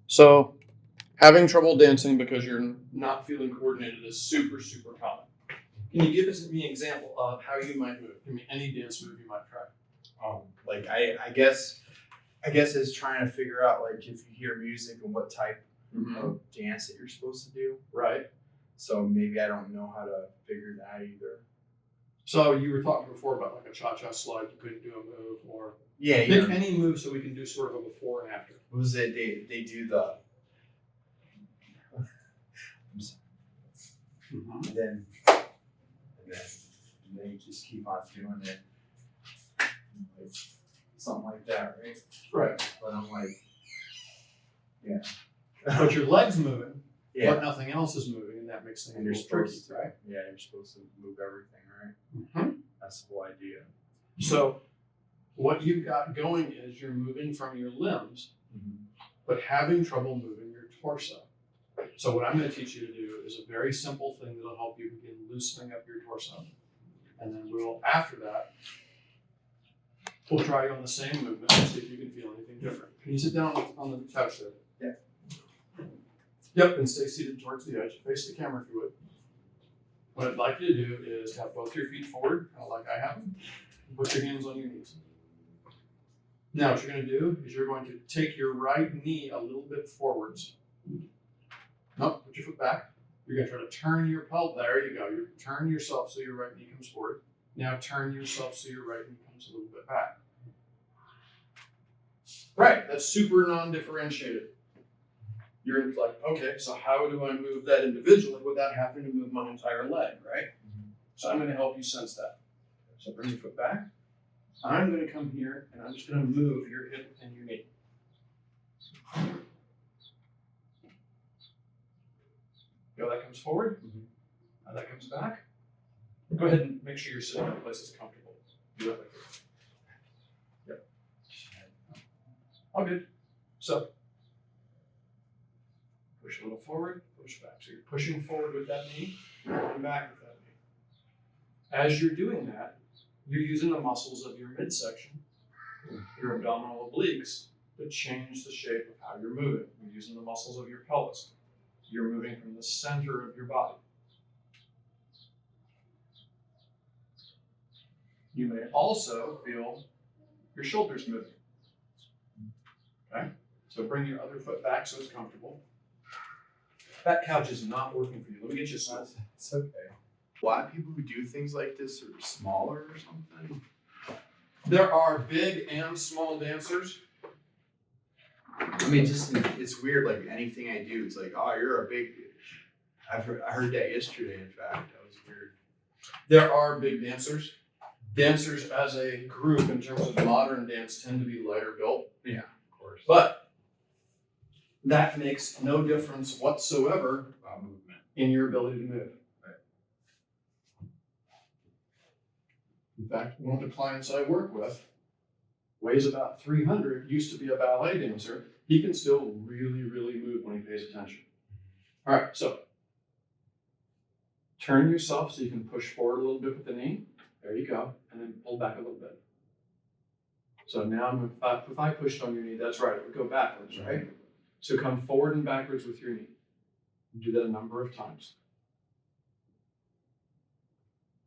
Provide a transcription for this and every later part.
So, having trouble dancing because you're not feeling coordinated is super, super common. Can you give me an example of how you might move? Give me any dance move you might try. Like I guess it's trying to figure out like if you hear music and what type of dance that you're supposed to do. Right. So maybe I don't know how to figure that either. So you were talking before about like a cha-cha slide. You couldn't do a move, or Yeah, pick any move so we can do sort of a before and after. What was it? They do the and then you just keep on doing it, like, something like that, right? Right. But I'm like, yeah. But your legs moving, Yeah. but nothing else is moving, and that makes things And a you're little tricky, supposed to, right? Yeah, you're supposed to move everything, right? Mm-hmm. That's the whole idea. So what you've got going is you're moving from your limbs, but having trouble moving your torso. So what I'm going to teach you to do is a very simple thing that'll help you begin loosening up your torso. And then after that, we'll try you on the same movement and see if you can feel anything different. Can you sit down on the couch there? Yeah. Yep, and stay seated towards the edge. Face the camera if you would. What I'd like you to do is have both your feet forward, kind of like I have them, and put your hands on your knees. Now what you're going to do is you're going to take your right knee a little bit forwards. No, put your foot back. You're going to try to turn your pelvis. There you go. You turn yourself so your right knee comes forward. Now turn yourself so your right knee comes a little bit back. Right, that's super non-differentiated. You're like, okay, so how do I move that individually without having to move my entire leg, right? So I'm going to help you sense that. So bring your foot back. I'm going to come here and I'm just going to move your hip and your knee. Go, that comes forward. Now that comes back. Go ahead and make sure you're sitting in a place that's comfortable. Do that like this. Yep. All good. So, push a little forward, push back. So you're pushing forward with that knee, and back with that knee. As you're doing that, you're using the muscles of your midsection, your abdominal obliques, to change the shape of how you're moving. You're using the muscles of your pelvis. You're moving from the center of your body. You may also feel your shoulders moving. Okay? So bring your other foot back so it's comfortable. That couch is not working for you. Let me get you some. It's okay. A lot of people who do things like this are smaller or something. There are big and small dancers. I mean, it's weird. Like anything I do, it's like, oh, you're a big. I heard that yesterday. In fact, that was weird. There are big dancers. Dancers as a group, in terms of modern dance, tend to be lighter built. Yeah, of course. But that makes no difference whatsoever About movement in your ability to move. Right. In fact, one of the clients I work with weighs about 300, used to be a ballet dancer. He can still really, really move when he pays attention. All right, so turn yourself so you can push forward a little bit with the knee. There you go. And then pull back a little bit. So now if I pushed on your knee, that's right, it would go backwards, right? So come forward and backwards with your knee. Do that a number of times.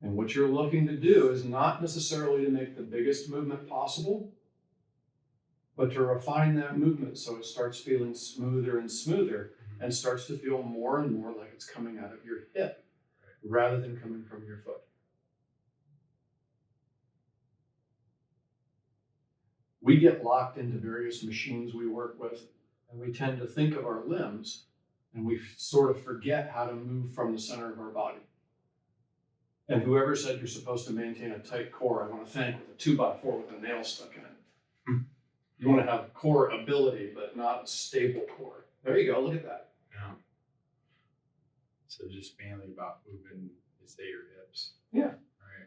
And what you're looking to do is not necessarily to make the biggest movement possible, but to refine that movement so it starts feeling smoother and smoother and starts to feel more and more like it's coming out of your hip rather than coming from your foot. We get locked into various machines we work with, and we tend to think of our limbs, and we sort of forget how to move from the center of our body. And whoever said you're supposed to maintain a tight core, I want to thank with a 2x4 with a nail stuck in it. You want to have core ability, but not a stable core. There you go, look at that. Yeah. So just mainly about moving, say, your hips. Yeah.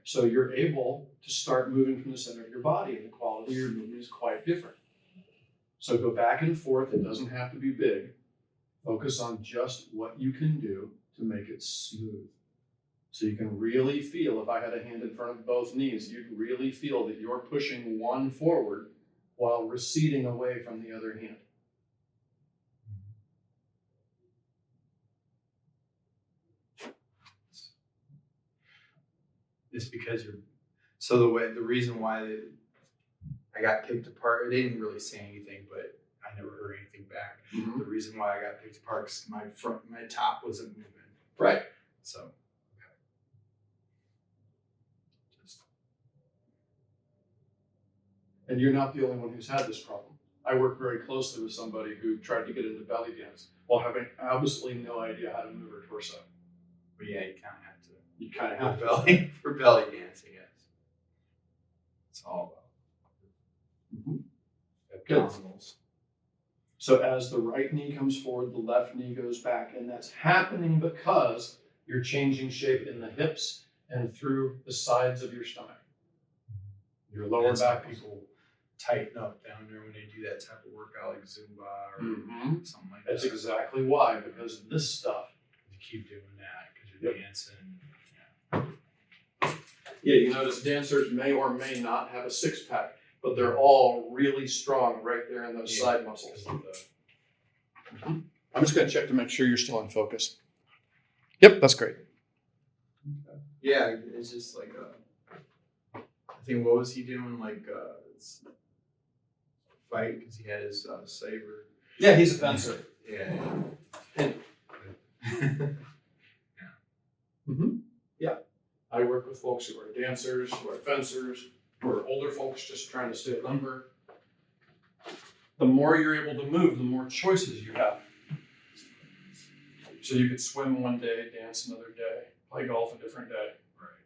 So you're able to start moving from the center of your body, and the quality of your movement is quite different. So go back and forth. It doesn't have to be big. Focus on just what you can do to make it smooth. So you can really feel, if I had a hand in front of both knees, you'd really feel that you're pushing one forward while receding away from the other hand. It's because the reason why I got picked apart, they didn't really say anything, but I never heard anything back. The reason why I got picked apart is my top wasn't moving. Right. So. And you're not the only one who's had this problem. I work very closely with somebody who tried to get into belly dance while having absolutely no idea how to move her torso. But yeah, you kind of have to. You kind of have to. For belly dancing, yes. It's all about abdominals. So as the right knee comes forward, the left knee goes back, and that's happening because you're changing shape in the hips and through the sides of your stomach. Your lower back. People tighten up down there when they do that type of workout, like Zumba or something like That's that. exactly why, because of this stuff. You keep doing that because you're dancing. Yeah, you notice dancers may or may not have a six pack, but they're all really strong right there in those side muscles. I'm just going to check to make sure you're still in focus. Yep, that's great. Yeah, it's just like I think, what was he doing? Like fight because he had his saber. Yeah, he's a fencer. Yeah. Yeah. I work with folks who are dancers, who are fencers, who are older folks just trying to stay limber. The more you're able to move, the more choices you have. So you could swim one day, dance another day, play golf a different day. Right.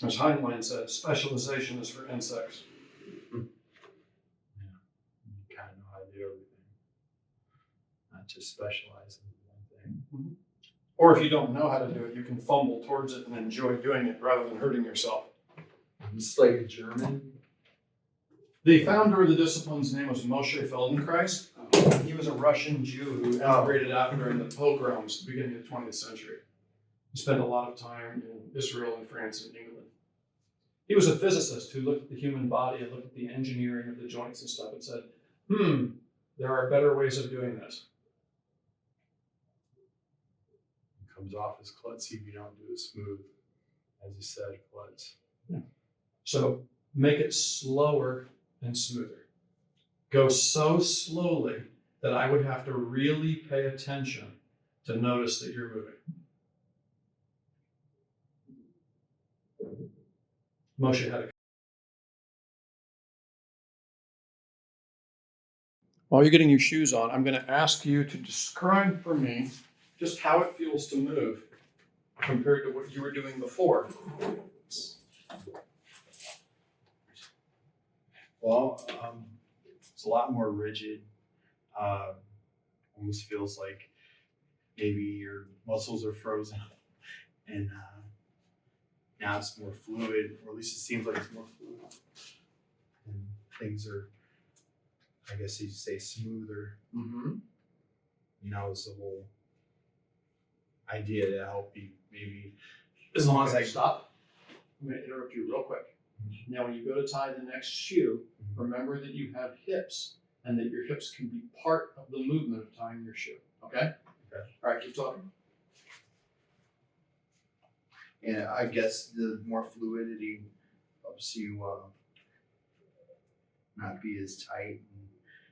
As Heinlein said, specialization is for insects. Yeah. You kind of know how to do everything. Not just specialize in one thing. Or if you don't know how to do it, you can fumble towards it and enjoy doing it rather than hurting yourself. It's like a German. The founder of the discipline's name was Moshe Feldenkrais. He was a Russian Jew who emigrated out during the pogroms at the beginning of the 20th century. He spent a lot of time in Israel and France and England. He was a physicist who looked at the human body and looked at the engineering of the joints and stuff and said, there are better ways of doing this. Comes off as klutzy if you don't do it smooth, as you said, Klutz. Yeah. So make it slower and smoother. Go so slowly that I would have to really pay attention to notice that you're moving. Moshe had a. While you're getting your shoes on, I'm going to ask you to describe for me just how it feels to move compared to what you were doing before. Well, it's a lot more rigid. Almost feels like maybe your muscles are frozen, and now it's more fluid, or at least it seems like it's more fluid. And things are, I guess you'd say, smoother. It's the whole idea to help you maybe, as long as I stop. I'm going to interrupt you real quick. Now, when you go to tie the next shoe, remember that you have hips and that your hips can be part of the movement of tying your shoe. Okay? Okay. All right, keep talking. And I guess the more fluidity helps you not be as tight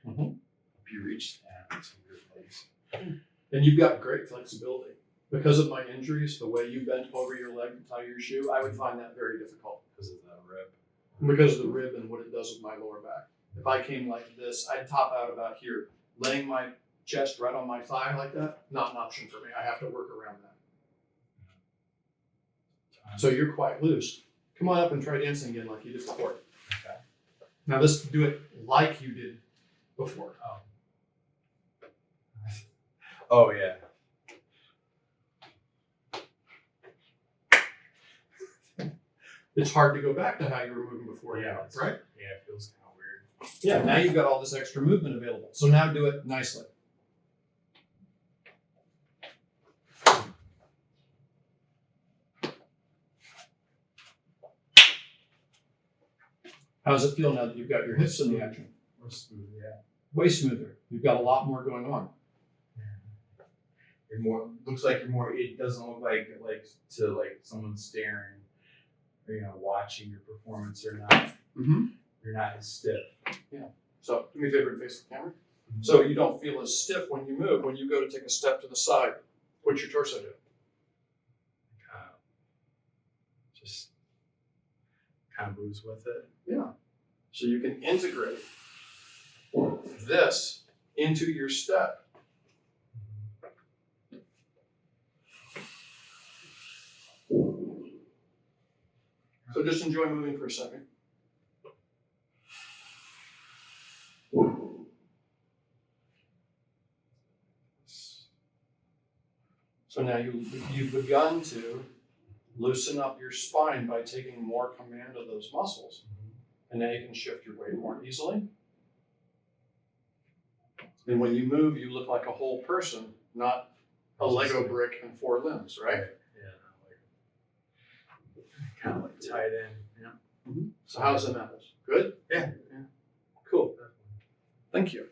and help you reach that in some good place. And you've got great flexibility. Because of my injuries, the way you bent over your leg to tie your shoe, I would find that very difficult. Because of that rib. Because of the rib and what it does with my lower back. If I came like this, I'd top out about here. Laying my chest right on my thigh like that, not an option for me. I have to work around that. So you're quite loose. Come on up and try dancing again like you did before. Okay. Now let's do it like you did before. Oh yeah. It's hard to go back to how you were moving before, right? Yeah, it feels kind of weird. Yeah, now you've got all this extra movement available. So now do it nicely. How does it feel now that you've got your hips in the action? More smooth, yeah. Way smoother. You've got a lot more going on. you're more, looks like you're more, it doesn't look like to like someone staring or, watching your performance or not. Mm-hmm. You're not as stiff. So do me a favor and face the camera. So you don't feel as stiff when you move. When you go to take a step to the side, what's your torso do? Just kind of moves with it. Yeah. So you can integrate this into your step. So just enjoy moving for a second. So now you've begun to loosen up your spine by taking more command of those muscles. And now you can shift your weight more easily. And when you move, you look like a whole person, not a Lego brick and 4 limbs, right? Yeah. Kind of like tied in. Yeah. So how's the apples? Good? Yeah. Cool. Thank you.